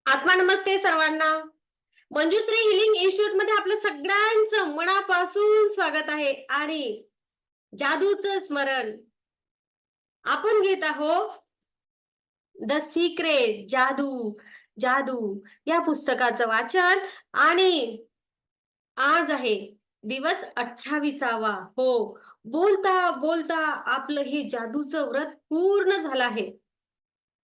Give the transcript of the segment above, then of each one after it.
आत्मा नमस्ते सर्वांना. Manjushree healing institute मध्ये आपलं सगळ्यांचं मनापासून स्वागत आहे. आणि जादूचं स्मरण आपण घेत आहोत द सिक्रेट, जादू जादू या पुस्तकाचं वाचन. आणि आज आहे दिवस 28वा. हो, बोलता बोलता आपलं हे जादूचं व्रत पूर्ण झालं आहे.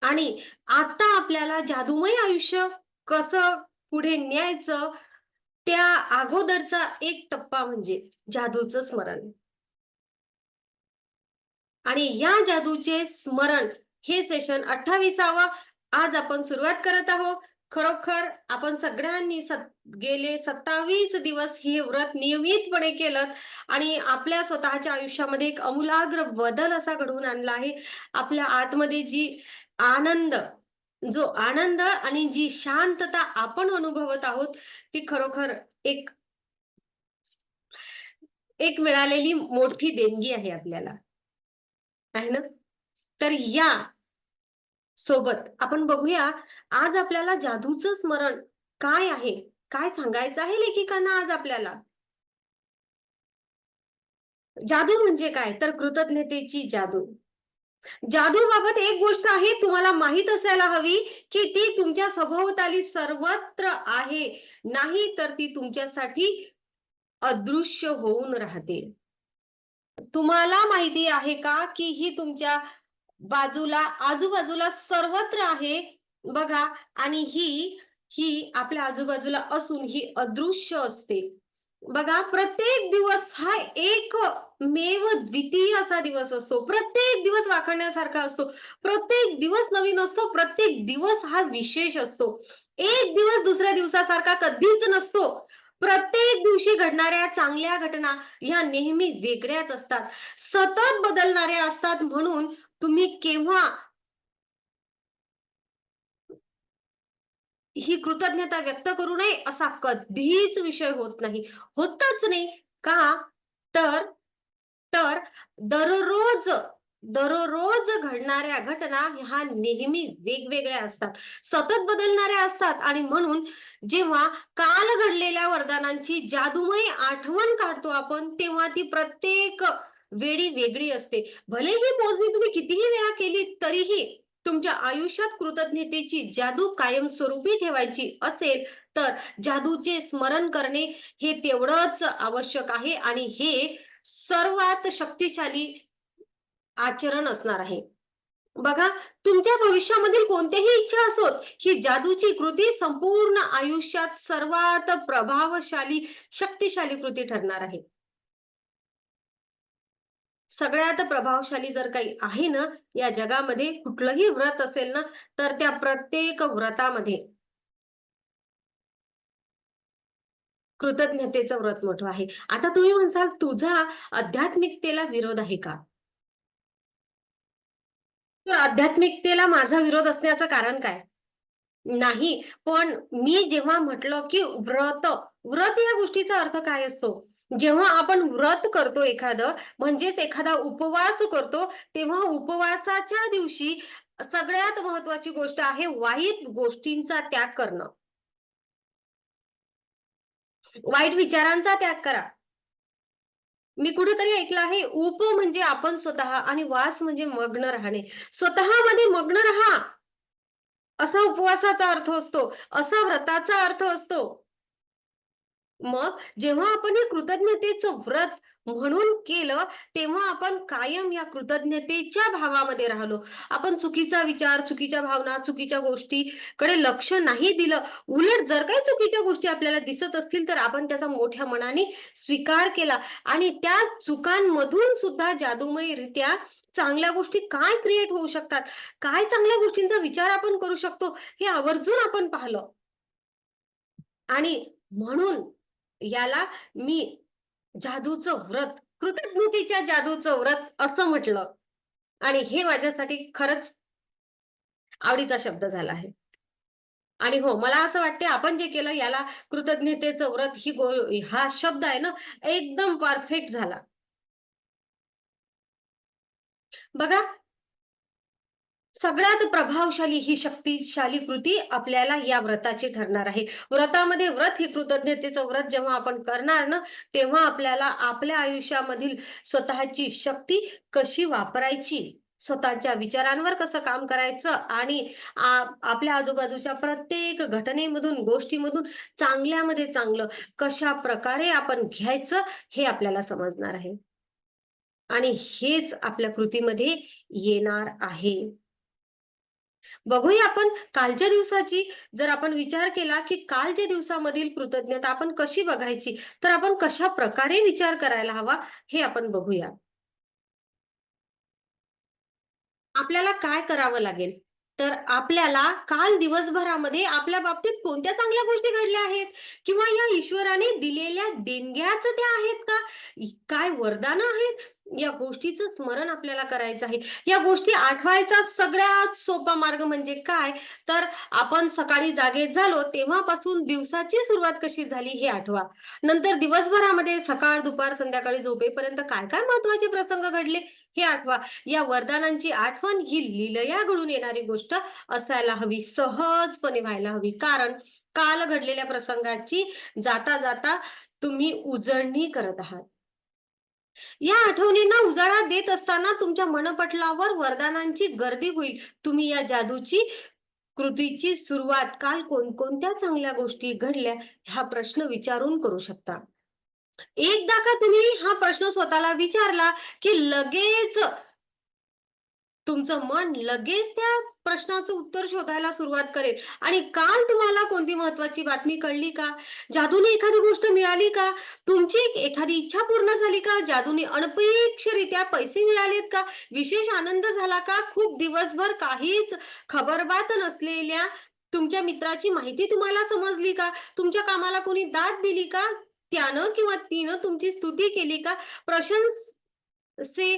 आणि आता आपल्याला जादूमय आयुष्य कसं पुढे न्यायचं, त्या अगोदरचा एक टप्पा म्हणजे जादूचं स्मरण. आणि या जादूचे स्मरण हे सेशन 28वा आज आपण सुरुवात करत आहोत. खरोखर आपण सगळ्यांनी गेले 27 दिवस हे व्रत नियमितपणे केलं आणि आपल्या स्वतःच्या आयुष्यामध्ये एक आमूलाग्र बदल असा घडवून आणला आहे. आपल्या आतमध्ये जी आनंद जो आनंद आणि जी शांतता आपण अनुभवत आहोत, ती खरोखर एक एक मिळालेली मोठी देणगी आहे आपल्याला, आहे ना? तर या सोबत आपण बघूया आज आपल्याला जादूचं स्मरण काय आहे, काय सांगायचं आहे लेखिकांना आज आपल्याला. जादू म्हणजे काय, तर कृतज्ञतेची जादू. जादूबाबत एक गोष्ट आहे तुम्हाला माहित असायला हवी, की ती तुमच्या सभोवताली सर्वत्र आहे. नाही तर ती तुमच्यासाठी अदृश्य होऊन राहते. तुम्हाला माहिती आहे का, की ही तुमच्या बाजूला, आजूबाजूला सर्वत्र आहे बघा. आणि ही ही आपल्या आजूबाजूला असून ही अदृश्य असते. बघा, प्रत्येक दिवस हा एकमेव द्वितीय असा दिवस असतो. प्रत्येक दिवस वाखाणण्यासारखा असतो. प्रत्येक दिवस नवीन असतो. प्रत्येक दिवस हा विशेष असतो. एक दिवस दुसऱ्या दिवसासारखा कधीच नसतो. प्रत्येक दिवशी घडणाऱ्या चांगल्या घटना ह्या नेहमी वेगळ्याच असतात. सतत बदलणाऱ्या असतात. म्हणून तुम्ही केव्हा ही कृतज्ञता व्यक्त करू नये असा कधीच विषय होत नाही. होतच नाही. का? तर तर दररोज दररोज घडणाऱ्या घटना ह्या नेहमी वेगवेगळ्या असतात. सतत बदलणाऱ्या असतात आणि म्हणून जेव्हा काल घडलेल्या वरदानांची जादूमय आठवण काढतो आपण, तेव्हा ती प्रत्येक वेळी वेगळी असते. भले ही मोजणी तुम्ही कितीही वेळा केली तरीही तुमच्या आयुष्यात कृतज्ञतेची जादू कायमस्वरूपी ठेवायची असेल, तर जादूचे स्मरण करणे हे तेवढंच आवश्यक आहे. आणि हे सर्वात शक्तिशाली आचरण असणार आहे. बघा, तुमच्या भविष्यामधील कोणत्याही इच्छा असोत, ही जादूची कृती संपूर्ण आयुष्यात सर्वात प्रभावशाली, शक्तिशाली कृती ठरणार आहे. सगळ्यात प्रभावशाली जर काही आहे ना, या जगामध्ये कुठलंही व्रत असेल ना, तर त्या प्रत्येक व्रतामध्ये कृतज्ञतेचं व्रत मोठं आहे. आता तुम्ही म्हणसाल, तुझा आध्यात्मिकतेला विरोध आहे का? तर आध्यात्मिकतेला माझा विरोध असण्याचं कारण काय? नाही. पण मी जेव्हा म्हटलं, की व्रत या गोष्टीचा अर्थ काय असतो? जेव्हा आपण व्रत करतो एखादं, म्हणजेच एखादा उपवास करतो, तेव्हा उपवासाच्या दिवशी सगळ्यात महत्त्वाची गोष्ट आहे वाईट गोष्टींचा त्याग करणं. वाईट विचारांचा त्याग करा. मी कुठेतरी ऐकलं आहे, उप म्हणजे आपण स्वतः आणि वास म्हणजे मग्न राहणे. स्वतःमध्ये मग्न राहा, असा उपवासाचा अर्थ असतो, असा व्रताचा अर्थ असतो. मग जेव्हा आपण हे कृतज्ञतेचं व्रत म्हणून केलं, तेव्हा आपण कायम या कृतज्ञतेच्या भावामध्ये राहिलो. आपण चुकीचा विचार, चुकीच्या भावना, चुकीच्या गोष्टीकडे लक्ष नाही दिलं. उलट जर काही चुकीच्या गोष्टी आपल्याला दिसत असतील, तर आपण त्याचा मोठ्या मनाने स्वीकार केला आणि त्या चुकांमधून सुद्धा जादूमयरित्या चांगल्या गोष्टी काय क्रिएट होऊ शकतात, काय चांगल्या गोष्टींचा विचार आपण करू शकतो, हे आवर्जून आपण पाहिलं. आणि म्हणून याला मी जादूचं व्रत, कृतज्ञतेच्या जादूचं व्रत असं म्हटलं. आणि हे माझ्यासाठी खरंच आवडीचा शब्द झाला आहे. आणि हो, मला असं वाटते आपण जे केलं याला कृतज्ञतेचं व्रत हा शब्द आहे ना, एकदम परफेक्ट झाला. बघा, सगळ्यात प्रभावशाली ही शक्तिशाली कृती आपल्याला या व्रताची ठरणार आहे. व्रतामध्ये व्रत ही कृतज्ञतेचं व्रत जेव्हा आपण करणार ना, तेव्हा आपल्याला आपल्या आयुष्यामधील स्वतःची शक्ती कशी वापरायची, स्वतःच्या विचारांवर कसं काम करायचं आणि आपल्या आजूबाजूच्या प्रत्येक घटनेमधून, गोष्टीमधून चांगल्यामध्ये चांगलं कशाप्रकारे आपण घ्यायचं हे आपल्याला समजणार आहे. आणि हेच आपल्या कृतीमध्ये येणार आहे. बघूया आपण कालच्या दिवसाची जर आपण विचार केला, की कालच्या दिवसामधील कृतज्ञता आपण कशी बघायची, तर आपण कशाप्रकारे विचार करायला हवा हे आपण बघूया. आपल्याला काय करावं लागेल? तर आपल्याला काल दिवसभरामध्ये आपल्या बाबतीत कोणत्या चांगल्या गोष्टी घडल्या आहेत? किंवा या ईश्वराने दिलेल्या देणग्याच त्या आहेत का? काय वरदानं आहेत? या गोष्टीचं स्मरण आपल्याला करायचं आहे. या गोष्टी आठवायचा सगळ्यात सोपा मार्ग म्हणजे काय? तर आपण सकाळी जागे झालो तेव्हापासून दिवसाची सुरुवात कशी झाली हे आठवा. नंतर दिवसभरामध्ये सकाळ, दुपार, संध्याकाळी झोपेपर्यंत काय-काय महत्त्वाचे प्रसंग घडले हे आठवा. या वरदानांची आठवण ही लीलया घडून येणारी गोष्ट असायला हवी, सहजपणे व्हायला हवी. कारण काल घडलेल्या प्रसंगाची जाता जाता तुम्ही उजळणी करत आहात. या आठवणींना उजाळा देत असताना तुमच्या मनपटलावर वरदानांची गर्दी होईल. तुम्ही या जादूची कृतीची सुरुवात काल कोणकोणत्या चांगल्या गोष्टी घडल्या हा प्रश्न विचारून करू शकता. एकदा का तुम्ही हा प्रश्न स्वतःला विचारला, की लगेच तुमचं मन लगेच त्या प्रश्नाचं उत्तर शोधायला सुरुवात करेल आणि काल तुम्हाला कोणती महत्वाची बातमी कळली का? जादूने एखादी गोष्ट मिळाली का? तुमची एखादी इच्छा पूर्ण झाली का? जादूने अनपेक्षरित्या पैसे मिळालेत का? विशेष आनंद झाला का? खूप दिवसभर काहीच खबरबात नसलेल्या तुमच्या मित्राची माहिती तुम्हाला समजली का? तुमच्या कामाला कोणी दाद दिली का? त्यानं किंवा तिनं तुमची स्तुती केली का? प्रशंसे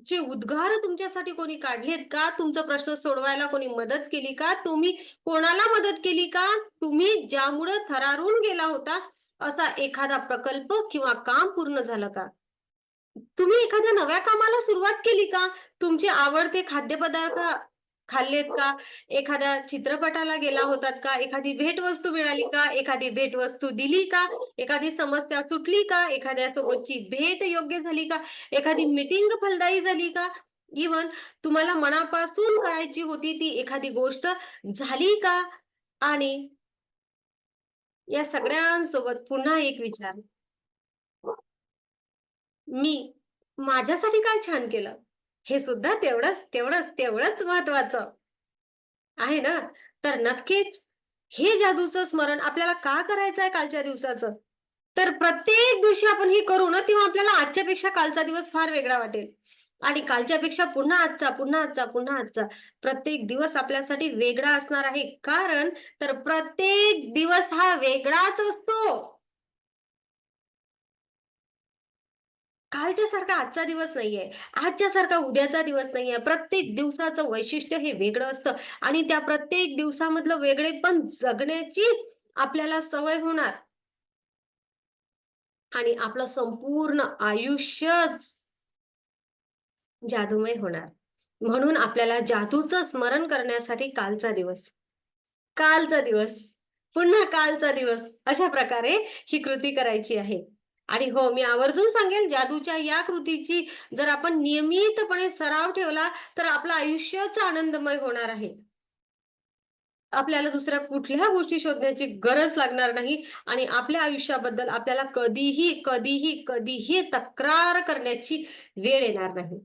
चे उद्गार तुमच्यासाठी कोणी काढलेत का? तुमचा प्रश्न सोडवायला कोणी मदत केली का? तुम्ही कोणाला मदत केली का? तुम्ही ज्यामुळं थरारून गेला होता, असा एखादा प्रकल्प किंवा काम पूर्ण झालं का? तुम्ही एखाद्या नव्या कामाला सुरुवात केली का? तुमचे आवडते खाद्यपदार्थ खाल्लेत का? एखाद्या चित्रपटाला गेला होतात का? एखादी भेटवस्तू मिळाली का? एखादी भेटवस्तू दिली का? एखादी समस्या सुटली का? एखाद्यासोबतची भेट योग्य झाली का? एखादी मीटिंग फलदायी झाली का? इव्हन तुम्हाला मनापासून करायची होती ती एखादी गोष्ट झाली का? आणि या सगळ्यांसोबत पुन्हा एक विचार, मी माझ्यासाठी काय छान केलं? हे सुद्धा तेवढंच महत्वाचं आहे ना? तर नक्कीच हे जादूचं स्मरण आपल्याला का करायचं आहे कालच्या दिवसाचं? तर प्रत्येक दिवशी आपण हे करू ना, तेव्हा आपल्याला आजच्यापेक्षा कालचा दिवस फार वेगळा वाटेल. आणि कालच्यापेक्षा पुन्हा आजचा, पुन्हा आजचा, पुन्हा आजचा. प्रत्येक दिवस आपल्यासाठी वेगळा असणार आहे. कारण तर प्रत्येक दिवस हा वेगळाच असतो. कालच्यासारखा आजचा दिवस नाहीये. आजच्यासारखा उद्याचा दिवस नाहीये. प्रत्येक दिवसाचं वैशिष्ट्य हे वेगळं असतं आणि त्या प्रत्येक दिवसामधलं वेगळेपण जगण्याची आपल्याला सवय होणार आणि आपलं संपूर्ण आयुष्यच जादूमय होणार. म्हणून आपल्याला जादूचं स्मरण करण्यासाठी कालचा दिवस, पुन्हा कालचा दिवस अशा प्रकारे ही कृती करायची आहे. आणि हो, मी आवर्जून सांगेल जादूच्या या कृतीची जर आपण नियमितपणे सराव ठेवला, तर आपलं आयुष्यच आनंदमय होणार आहे. आपल्याला दुसऱ्या कुठल्या गोष्टी शोधण्याची गरज लागणार नाही आणि आपल्या आयुष्याबद्दल आपल्याला कधीही तक्रार करण्याची वेळ येणार नाही.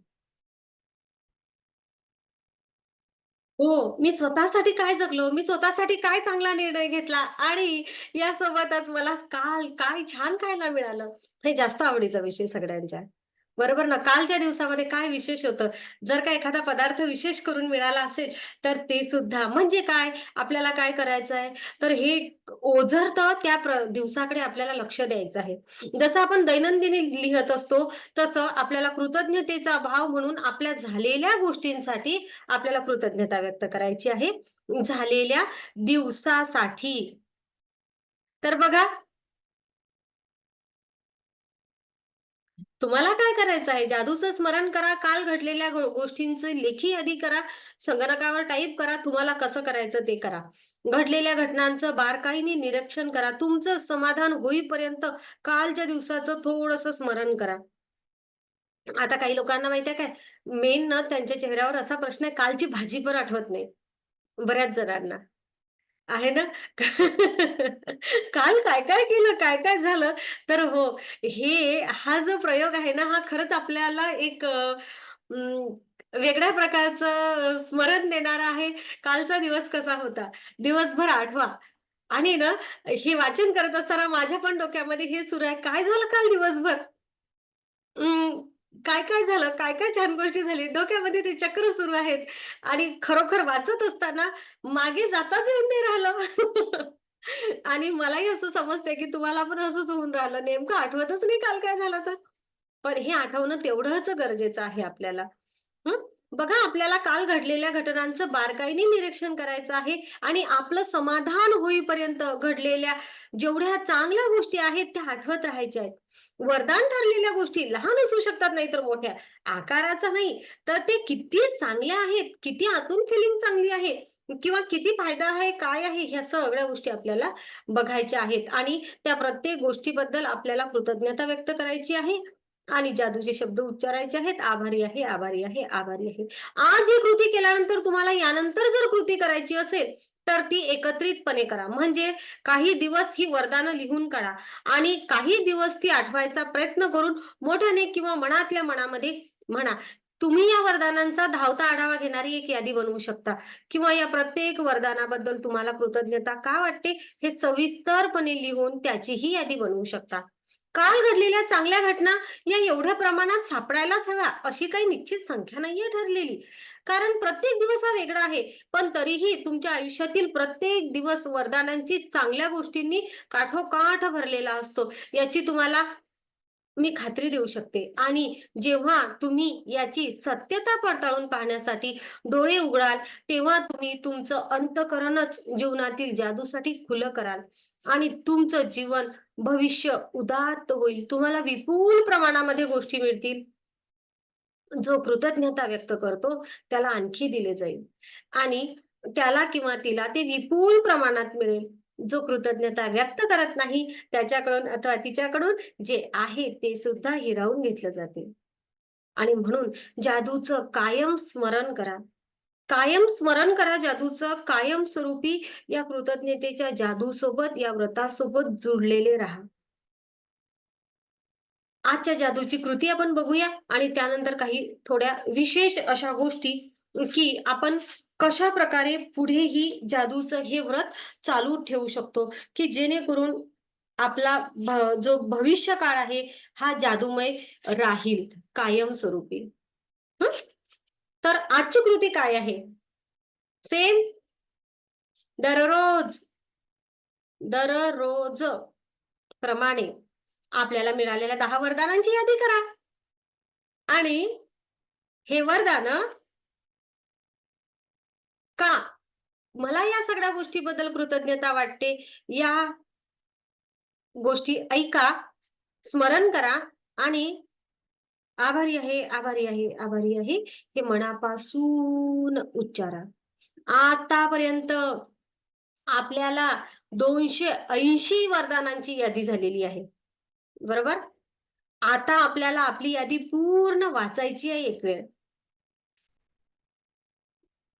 हो, मी स्वतःसाठी काय जगलो, मी स्वतःसाठी काय चांगला निर्णय घेतला आणि यासोबतच मला काल काय छान खायला मिळालं, हे जास्त आवडीचा विषय सगळ्यांच्या. बरोबर ना? कालच्या दिवसामध्ये काय विशेष होतं? जर का एखादा पदार्थ विशेष करून मिळाला असेल, तर ते सुद्धा म्हणजे काय? आपल्याला काय करायचंय? तर हे ओझरतं त्या दिवसाकडे आपल्याला लक्ष द्यायचं आहे. जसं आपण दैनंदिनी लिहत असतो, तसं आपल्याला कृतज्ञतेचा भाव म्हणून आपल्या झालेल्या गोष्टींसाठी आपल्याला कृतज्ञता व्यक्त करायची आहे. झालेल्या दिवसासाठी. तर बघा तुम्हाला काय करायचं आहे? जादूचं स्मरण करा, काल घडलेल्या गोष्टींची लेखी यादी करा, संगणकावर टाइप करा, तुम्हाला कसं करायचं ते करा. घडलेल्या घटनांचं बारकाईने निरीक्षण करा. तुमचं समाधान होईपर्यंत कालच्या दिवसाचं थोडंसं स्मरण करा. आता काही लोकांना माहिती आहे काय, मेन ना त्यांच्या चेहऱ्यावर असा प्रश्न आहे, कालची भाजी पण आठवत नाही, बऱ्याच जणांना. आहे ना? काल काय-काय केलं, काय-काय झालं? तर हो, हा जो प्रयोग आहे ना, हा खरंच आपल्याला एक वेगळ्या प्रकारचं स्मरण देणारा आहे. कालचा दिवस कसा होता? दिवसभर आठवा आणि ना, हे वाचन करत असताना माझ्या पण डोक्यामध्ये हे सुरू आहे, काय झालं काल दिवसभर? अं, काय-काय झालं? काय-काय छान गोष्टी झाली? डोक्यामध्ये ते चक्र सुरू आहेत आणि खरोखर वाचत असताना मागे जाताच येऊन नाही राहिलं. आणि मलाही असं समजतंय, की तुम्हाला पण असंच होऊन राहिलं. नेमकं आठवतच नाही काल काय झालं तर. पण हे आठवणं तेवढंच गरजेचं आहे आपल्याला. हं. बघा आपल्याला काल घडलेल्या घटनांचं बारकाईने निरीक्षण करायचं आहे आणि आपलं समाधान होईपर्यंत घडलेल्या जेवढ्या चांगल्या गोष्टी आहेत त्या आठवत राहायच्या आहेत. वरदान ठरलेल्या गोष्टी लहान असू शकतात नाहीतर मोठ्या. आकाराचा नाही, तर ते किती चांगल्या आहेत, किती आतून फिलिंग चांगली आहे किंवा किती फायदा आहे, काय आहे, ह्या सगळ्या गोष्टी आपल्याला बघायच्या आहेत आणि त्या प्रत्येक गोष्टीबद्दल आपल्याला कृतज्ञता व्यक्त करायची आहे आणि जादूचे शब्द उच्चारायचे आहेत. आभारी आहे, आभारी आहे, आभारी आहे. आज ही कृती केल्यानंतर तुम्हाला यानंतर जर कृती करायची असेल, तर ती एकत्रितपणे करा. म्हणजे काही दिवस ही वरदानं लिहून काढा आणि काही दिवस ती आठवायचा प्रयत्न करून मोठ्याने किंवा मनातल्या मनामध्ये म्हणा. तुम्ही या वरदानांचा धावता आढावा घेणारी एक यादी बनवू शकता किंवा या प्रत्येक वरदानाबद्दल तुम्हाला कृतज्ञता का वाटते, हे सविस्तरपणे लिहून त्याचीही यादी बनवू शकता. काल घडलेल्या चांगल्या घटना या एवढ्या प्रमाणात सापडायलाच हव्या, अशी काही निश्चित संख्या नाहीये ठरलेली. कारण प्रत्येक दिवस हा वेगळा आहे. पण तरीही तुमच्या आयुष्यातील प्रत्येक दिवस वरदानांची चांगल्या गोष्टींनी काठोकाठ भरलेला असतो. याची तुम्हाला मी खात्री देऊ शकते आणि जेव्हा तुम्ही याची सत्यता पडताळून पाहण्यासाठी डोळे उघडाल, तेव्हा तुम्ही तुमचं अंतःकरणच जीवनातील जादूसाठी खुलं कराल आणि तुमचं जीवन, भविष्य उदात्त होईल. तुम्हाला विपुल प्रमाणामध्ये गोष्टी मिळतील. जो कृतज्ञता व्यक्त करतो, त्याला आणखी दिले जाईल आणि त्याला किंवा तिला ते विपुल प्रमाणात मिळेल. जो कृतज्ञता व्यक्त करत नाही, त्याच्याकडून अथवा तिच्याकडून जे आहे ते सुद्धा हिरावून घेतलं जाते आणि म्हणून जादूचं कायम स्मरण करा. कायम स्मरण करा जादूचं, कायमस्वरूपी या कृतज्ञतेच्या जादूसोबत, या व्रतासोबत जुडलेले राहा. आजच्या जादूची कृती आपण बघूया आणि त्यानंतर काही थोड्या विशेष अशा गोष्टी, की आपण कशाप्रकारे पुढेही जादूचं हे व्रत चालू ठेवू शकतो, की जेणेकरून आपला जो भविष्य काळ आहे, हा जादूमय राहील कायमस्वरूपी. हं. तर आजची कृती काय आहे? सेम दररोज, दररोज प्रमाणे आपल्याला मिळालेल्या 10 वरदानांची यादी करा आणि हे वरदान का? मला या सगळ्या गोष्टीबद्दल कृतज्ञता वाटते. या गोष्टी ऐका, स्मरण करा आणि आभारी आहे, आभारी आहे, आभारी आहे, हे मनापासून उच्चारा. आतापर्यंत आपल्याला 280 वरदानांची यादी झालेली आहे. बरोबर? आता आपल्याला आपली यादी पूर्ण वाचायची आहे एक वेळ.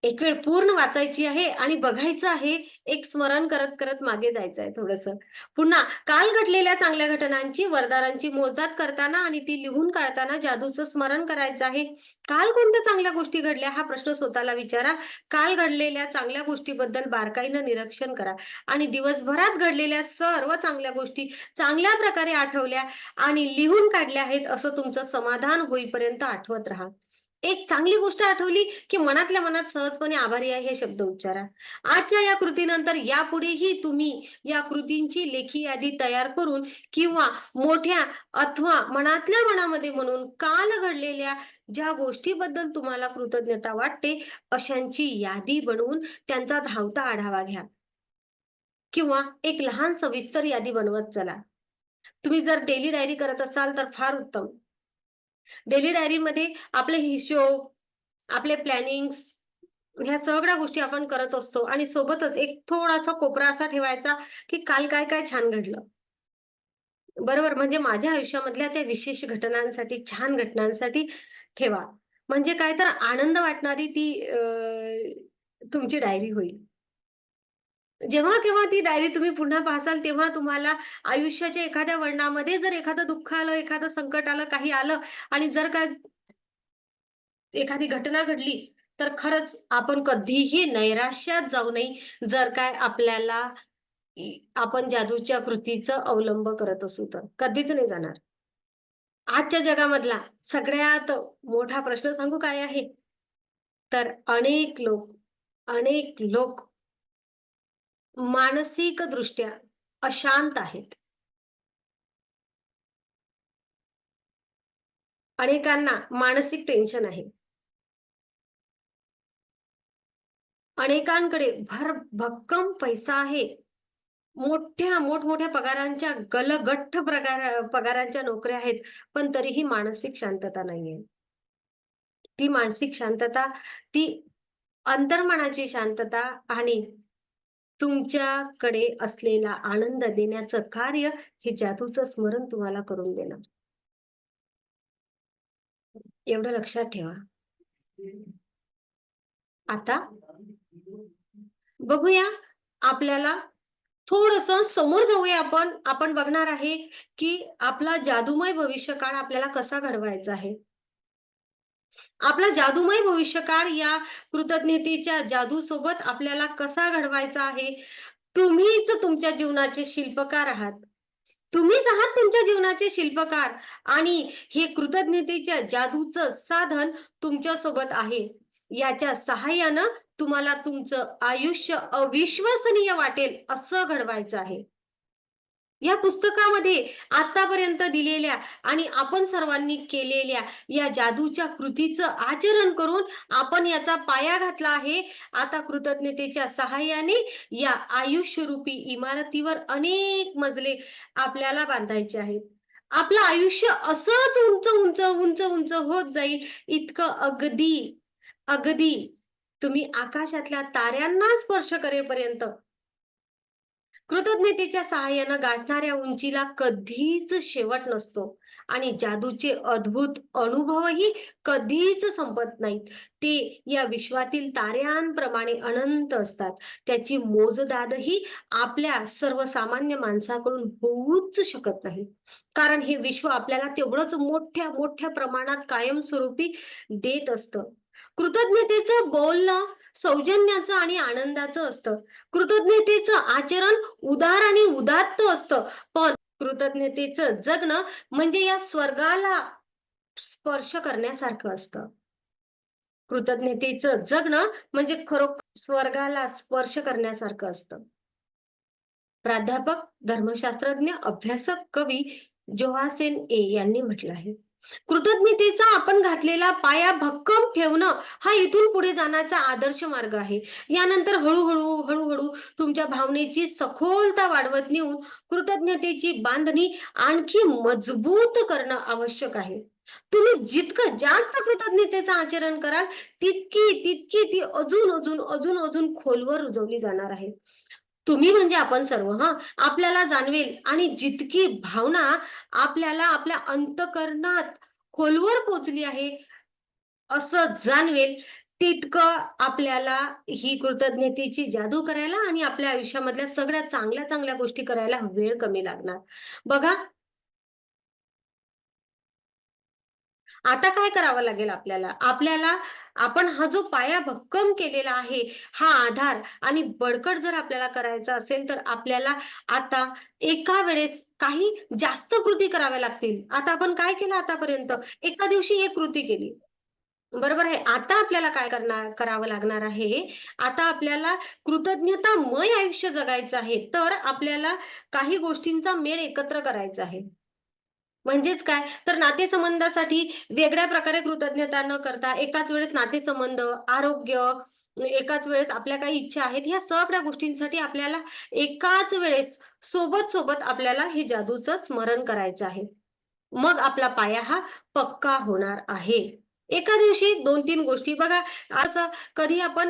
एक वेळ पूर्ण वाचायची आहे आणि बघायचं आहे, एक स्मरण करत-करत मागे जायचं आहे थोडंसं. पुन्हा काल घडलेल्या चांगल्या घटनांची, वरदानांची मोजदाद करताना आणि ती लिहून काढताना जादूचं स्मरण करायचं आहे. काल कोणत्या चांगल्या गोष्टी घडल्या हा प्रश्न स्वतःला विचारा. काल घडलेल्या चांगल्या गोष्टीबद्दल बारकाईनं निरीक्षण करा आणि दिवसभरात घडलेल्या सर्व चांगल्या गोष्टी चांगल्या प्रकारे आठवल्या आणि लिहून काढल्या आहेत, असं तुमचं समाधान होईपर्यंत आठवत राहा. एक चांगली गोष्ट आठवली, की मनातल्या मनात सहजपणे आभारी आहे हे शब्द उच्चारा. आजच्या या कृतीनंतर यापुढेही तुम्ही या कृतींची लेखी यादी तयार करून किंवा मोठ्या अथवा मनातल्या मनामध्ये म्हणून काल घडलेल्या ज्या गोष्टीबद्दल तुम्हाला कृतज्ञता वाटते, अशांची यादी बनवून त्यांचा धावता आढावा घ्या किंवा एक लहान सविस्तर यादी बनवत चला. तुम्ही जर डेली डायरी करत असाल तर फार उत्तम. डेली डायरीमध्ये आपले हिशोब, आपले प्लॅनिंग्स ह्या सगळ्या गोष्टी आपण करत असतो आणि सोबतच एक थोडासा कोपरा असा ठेवायचा, की काल काय-काय छान घडलं. बरोबर. म्हणजे माझ्या आयुष्यामधल्या त्या विशेष घटनांसाठी, छान घटनांसाठी ठेवा. म्हणजे काय तर आनंद वाटणारी ती तुमची डायरी होईल. जेव्हा-केव्हा ती डायरी तुम्ही पुन्हा पाहसाल, तेव्हा तुम्हाला आयुष्याच्या एखाद्या वळणामध्ये जर एखादं दुःख आलं, एखादं संकट आलं, काही आलं आणि जर का एखादी घटना घडली, तर खरंच आपण कधीही नैराश्यात जाऊ नये. जर काय आपल्याला आपण जादूच्या कृतीचा अवलंब करत असू तर. कधीच नाही जाणार. आजच्या जगामधला सगळ्यात मोठा प्रश्न सांगू काय आहे? तर अनेक लोक मानसिकदृष्ट्या अशांत आहेत. अनेकांना मानसिक टेन्शन आहे. अनेकांकडे भक्कम पैसा आहे. मोठमोठ्या पगारांच्या गलगठ्ठ पगारांच्या नोकऱ्या आहेत. पण तरीही मानसिक शांतता नाहीये. ती मानसिक शांतता, ती अंतर्मनाची शांतता आणि तुमच्याकडे असलेला आनंद देण्याचं कार्य हे जादूचं स्मरण तुम्हाला करून देणार. एवढं लक्षात ठेवा. आता बघूया आपल्याला थोडंसं समोर जाऊया आपण. आपण बघणार आहे, की आपला जादूमय भविष्यकाळ आपल्याला कसा घडवायचा आहे. आपला जादूमय भविष्यकाळ या कृतज्ञतेच्या जादूसोबत आपल्याला कसा घडवायचा आहे. तुम्हीच तुमच्या जीवनाचे शिल्पकार आहात. तुम्हीच आहात तुमच्या जीवनाचे शिल्पकार आणि हे कृतज्ञतेच्या जादूचं साधन तुमच्यासोबत आहे. याच्या सहाय्यानं तुम्हाला तुमचं आयुष्य अविश्वसनीय वाटेल असं घडवायचं आहे. या पुस्तकामध्ये आतापर्यंत दिलेल्या आणि आपण सर्वांनी केलेल्या या जादूच्या कृतीचं आचरण करून आपण याचा पाया घातला आहे. आता कृतज्ञतेच्या सहाय्याने या आयुष्यरूपी इमारतीवर अनेक मजले आपल्याला बांधायचे आहेत. आपलं आयुष्य असंच उंच होत जाईल, इतकं अगदी तुम्ही आकाशातल्या ताऱ्यांना स्पर्श करेपर्यंत कृतज्ञतेच्या सहाय्यानं गाठणाऱ्या उंचीला कधीच शेवट नसतो आणि जादूचे अद्भुत अनुभवही कधीच संपत नाहीत. ते या विश्वातील ताऱ्यांप्रमाणे अनंत असतात. त्याची मोजदादही आपल्या सर्वसामान्य माणसाकडून होऊच शकत नाही. कारण हे विश्व आपल्याला तेवढंच मोठ्या प्रमाणात कायमस्वरूपी देत असतं. कृतज्ञतेचं बोलणं सौजन्याचं आणि आनंदाचं असतं. कृतज्ञतेचं आचरण उदार आणि उदात्त असतं. पण कृतज्ञतेचं जगणं म्हणजे या स्वर्गाला स्पर्श करण्यासारखं असतं. कृतज्ञतेचं जगणं म्हणजे खरोखर स्वर्गाला स्पर्श करण्यासारखं असतं. प्राध्यापक, धर्मशास्त्रज्ञ, अभ्यासक, कवी जोहासेन यांनी म्हटलं आहे. कृतज्ञतेचा आपण घातलेला पाया भक्कम ठेवणं हा इथून पुढे जाण्याचा आदर्श मार्ग आहे. यानंतर हळू तुमच्या भावनेची सखोलता वाढवत नेऊन कृतज्ञतेची बांधणी आणखी मजबूत करणं आवश्यक आहे. तुम्ही जितकं जास्त कृतज्ञतेचं आचरण कराल, तितकी ती अजून खोलवर रुजवली जाणार आहे. तुम्ही म्हणजे आपण सर्व हं. आपल्याला जाणवेल आणि जितकी भावना आपल्याला आपल्या अंतःकरणात खोलवर पोहोचली आहे, असं जाणवेल, तितकं आपल्याला ही कृतज्ञतेची जादू करायला आणि आपल्या आयुष्यामधल्या सगळ्या चांगल्या गोष्टी करायला वेळ कमी लागणार. बघा, आता काय करावं लागेल आपल्याला? आपण हा जो पाया भक्कम केलेला आहे, हा आधार आणि बळकट जर आपल्याला करायचा असेल, तर आपल्याला आता एका वेळेस काही जास्त कृती कराव्या लागतील. आता आपण काय केलं आतापर्यंत? एका दिवशी एक कृती केली. बरोबर आहे. आता आपल्याला काय करावं लागणार आहे? आता आपल्याला कृतज्ञतामय आयुष्य जगायचं आहे. तर आपल्याला काही गोष्टींचा मेळ एकत्र करायचा आहे. म्हणजेच काय? तर नातेसंबंधासाठी वेगळ्या प्रकारे कृतज्ञता न करता एकाच वेळेस नातेसंबंध, आरोग्य, एकाच वेळेस आपल्या काही इच्छा आहेत, ह्या सगळ्या गोष्टींसाठी आपल्याला एकाच वेळेस सोबत आपल्याला हे जादूचं स्मरण करायचं आहे. मग आपला पाया हा पक्का होणार आहे. एका दिवशी 2-3 गोष्टी बघा, असं कधी आपण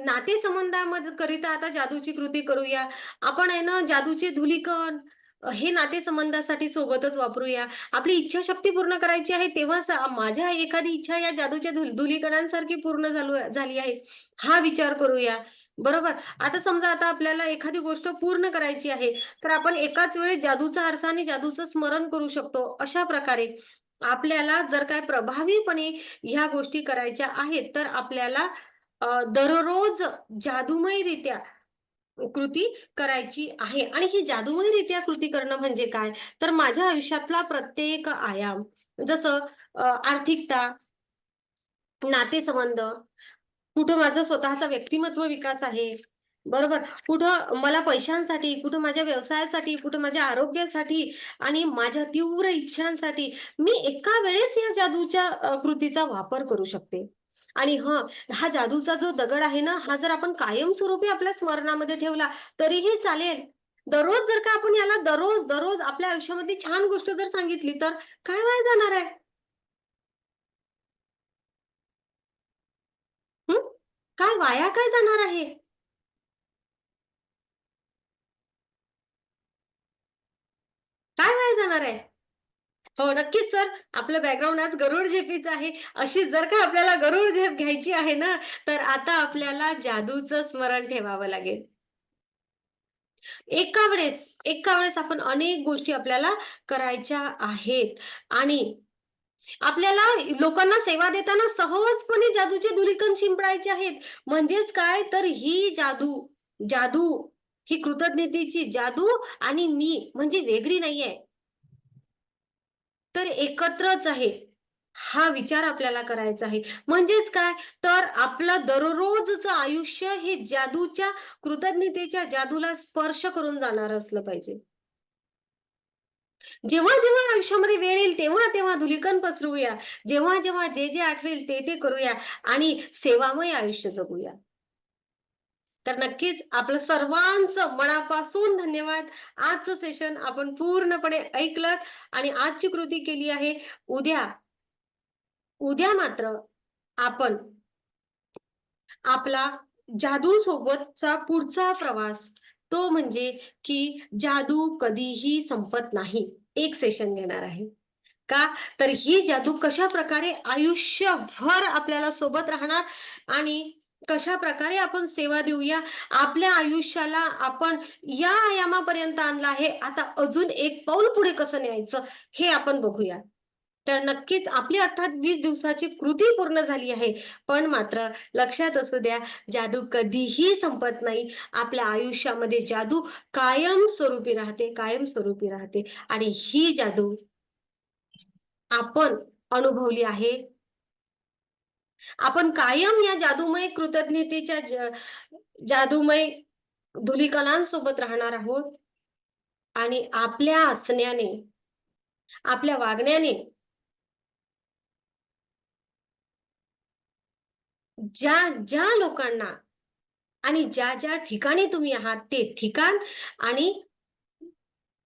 नातेसंबंधामध्ये करिता आता जादूची कृती करूया. आपण आहे ना जादूचे धुलीकण हे नातेसंबंधासाठी सोबतच वापरूया. आपली इच्छाशक्ती पूर्ण करायची आहे तेव्हा माझ्या एखादी इच्छा या जादूच्या धुलीकणांसारखी पूर्ण झाली आहे, हा विचार करूया. बरोबर? आता समजा आता आपल्याला एखादी गोष्ट पूर्ण करायची आहे, तर आपण एकाच वेळेस जादूचा आरसा आणि जादूचं स्मरण करू शकतो. अशा प्रकारे आपल्याला जर काय प्रभावीपणे ह्या गोष्टी करायच्या आहेत, तर आपल्याला दररोज जादूमयरित्या कृती करायची आहे आणि ही जादूमयरित्या कृती करणं म्हणजे काय? तर माझ्या आयुष्यातला प्रत्येक आयाम जसं आर्थिकता, नातेसंबंध, कुठं माझा स्वतःचा व्यक्तिमत्व विकास आहे. बरोबर. कुठं मला पैशांसाठी, कुठं माझ्या व्यवसायासाठी, कुठं माझ्या आरोग्यासाठी आणि माझ्या तीव्र इच्छांसाठी मी एका वेळेस या जादूच्या कृतीचा वापर करू शकते. आणि हा जादूचा जो दगड आहे ना, हा जर आपण कायमस्वरूपी आपल्या स्मरणामध्ये ठेवला तरीही चालेल. दररोज जर का आपण याला दररोज आपल्या आयुष्यामधली छान गोष्ट जर सांगितली, तर काय वाया जाणार आहे? हं? काय वाया काय जाणार आहे? काय वाया जाणार आहे? हो, नक्कीच सर. आपलं बॅकग्राऊंड आज गरुड झेपीचं आहे. अशी जर का आपल्याला गरुड झेप घ्यायची आहे ना, तर आता आपल्याला जादूचं स्मरण ठेवावं लागेल. एका वेळेस आपण अनेक गोष्टी आपल्याला करायच्या आहेत आणि आपल्याला लोकांना सेवा देताना सहजपणे जादूचे धुलीकण शिंपडायचे आहेत. म्हणजेच काय तर ही जादू ही कृतज्ञतेची जादू आणि मी म्हणजे वेगळी नाहीये. तर एकत्रच आहे. हा विचार आपल्याला करायचा आहे. म्हणजेच काय, तर आपलं दररोजचं आयुष्य हे जादूच्या कृतज्ञतेच्या जादूला स्पर्श करून जाणारं असलं पाहिजे. जेव्हा आयुष्यामध्ये वेळ येईल तेव्हा धुलिकन पसरवूया. जेव्हा जे आठवेल ते करूया आणि सेवामय आयुष्य जगूया. तर नक्कीच आपलं सर्वांचं मनापासून धन्यवाद. आजचं सेशन आपण पूर्णपणे ऐकलत आणि आजची कृती केली आहे. उद्या उद्या मात्र आपण आपला जादू सोबतचा पुढचा प्रवास तो म्हणजे की जादू कधीही संपत नाही. एक सेशन घेणार आहे. का? तर ही जादू कशाप्रकारे आयुष्यभर आपल्याला सोबत राहणार आणि कशाप्रकारे आपण सेवा देऊया. आपल्या आयुष्याला आपण या आयामापर्यंत आणलं आहे. आता अजून एक पाऊल पुढे कसं न्यायचं हे आपण बघूया. तर नक्कीच आपली अर्थात 20 दिवसाची कृती पूर्ण झाली आहे. पण मात्र लक्षात असू द्या, जादू कधीही संपत नाही. आपल्या आयुष्यामध्ये जादू कायमस्वरूपी राहते आणि ही जादू आपण अनुभवली आहे. आपण कायम या जादूमय कृतज्ञतेच्या जादूमय धुलिकणांसोबत राहणार आहोत आणि आपल्या असण्याने, आपल्या वागण्याने ज्या लोकांना आणि ज्या ठिकाणी तुम्ही आहात ते ठिकाण आणि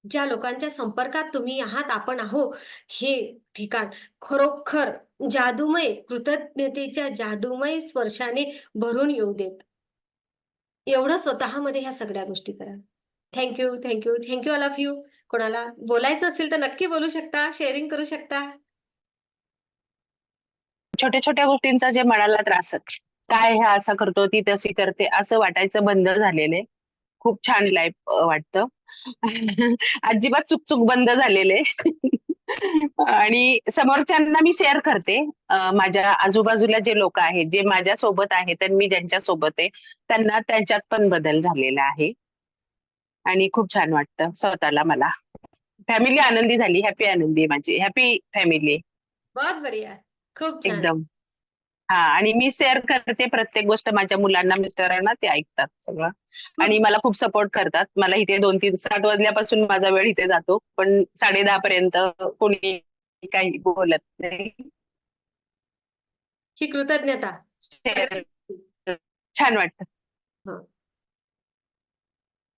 ज्या लोकांच्या संपर्कात तुम्ही आहात, आपण आहो, हे ठिकाण खरोखर कृतज्ञतेच्या जादूमय स्पर्शाने भरून येऊ देत. एवढं स्वतःमध्ये ह्या सगळ्या गोष्टी करा. Thank you all of you. कोणाला बोलायचं असेल तर नक्की बोलू शकता, शेअरिंग करू शकता. छोट्या छोट्या गोष्टींचा जे मनाला त्रास आहे. काय हे असं करतो, ती तशी करते, असं वाटायचं बंद झालेले. खूप छान लाईफ वाटतं. अजिबात चुक बंद झालेले. आणि समोरच्यांना मी शेअर करते. माझ्या आजूबाजूला जे लोक आहेत, जे माझ्या सोबत आहेत आणि मी ज्यांच्या सोबत आहे, त्यांना त्यांच्यात पण बदल झालेला आहे. आणि खूप छान वाटतं स्वतःला मला. फॅमिली आनंदी झाली, हॅपी आनंदी आहे माझी, हॅपी फॅमिली बहुत बढिया. खूप छान. एकदम. हा, आणि मी शेअर करते प्रत्येक गोष्ट माझ्या मुलांना, मिस्टरांना, ते ऐकतात सगळं आणि खूप मला खूप सपोर्ट करतात. मला इथे 2-3-7 वाजल्यापासून माझा वेळ इथे जातो, पण 10:30 पर्यंत कोणी काही बोलत नाही. ही कृतज्ञता. Share छान वाटतं.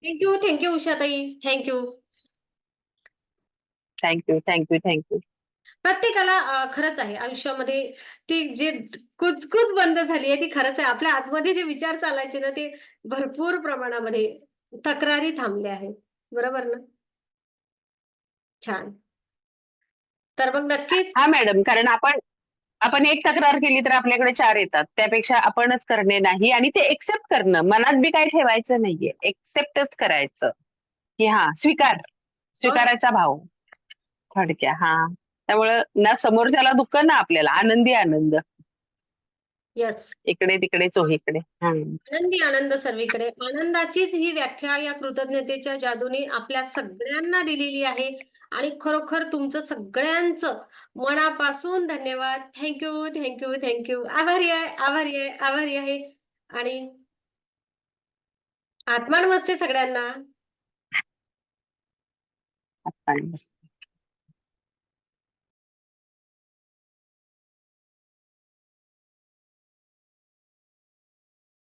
Thank you Ushatai. Thank you. Thank you, thank you, thank you. प्रत्येकाला खरंच आहे आयुष्यामध्ये ती जे कुजकुज बंद झाली आहे ती खरंच आहे. आपल्या आतमध्ये जे विचार चालायचे ना ते भरपूर प्रमाणामध्ये तक्रारी थांबल्या आहेत. बरोबर ना? छान. तर मग नक्कीच हां मॅडम, कारण आपण आपण एक तक्रार केली तर आपल्याकडे 4 येतात. त्यापेक्षा आपणच करणे नाही आणि ते एक्सेप्ट करणं. मनात बी काही ठेवायचं नाहीये. एक्सेप्टच करायचं, की हां, हो ना. स्वीकारायचा भाव. थोडक्यात हां. त्यामुळं ना समोरच्याला दुःख ना आपल्याला. आनंदी आनंद. येस. इकडे-तिकडे चोहीकडे. हं. आनंदी आनंद सर्वीकडे. आनंदाचीच ही व्याख्या या कृतज्ञतेच्या जादूने आपल्या सगळ्यांना दिलेली आहे आणि खरोखर तुमचं सगळ्यांचं मनापासून धन्यवाद. Thank you, thank you, thank you. आभारी आहे, आभारी आहे, आभारी आहे आणि आत्मा नमस्ते सगळ्यांना. आता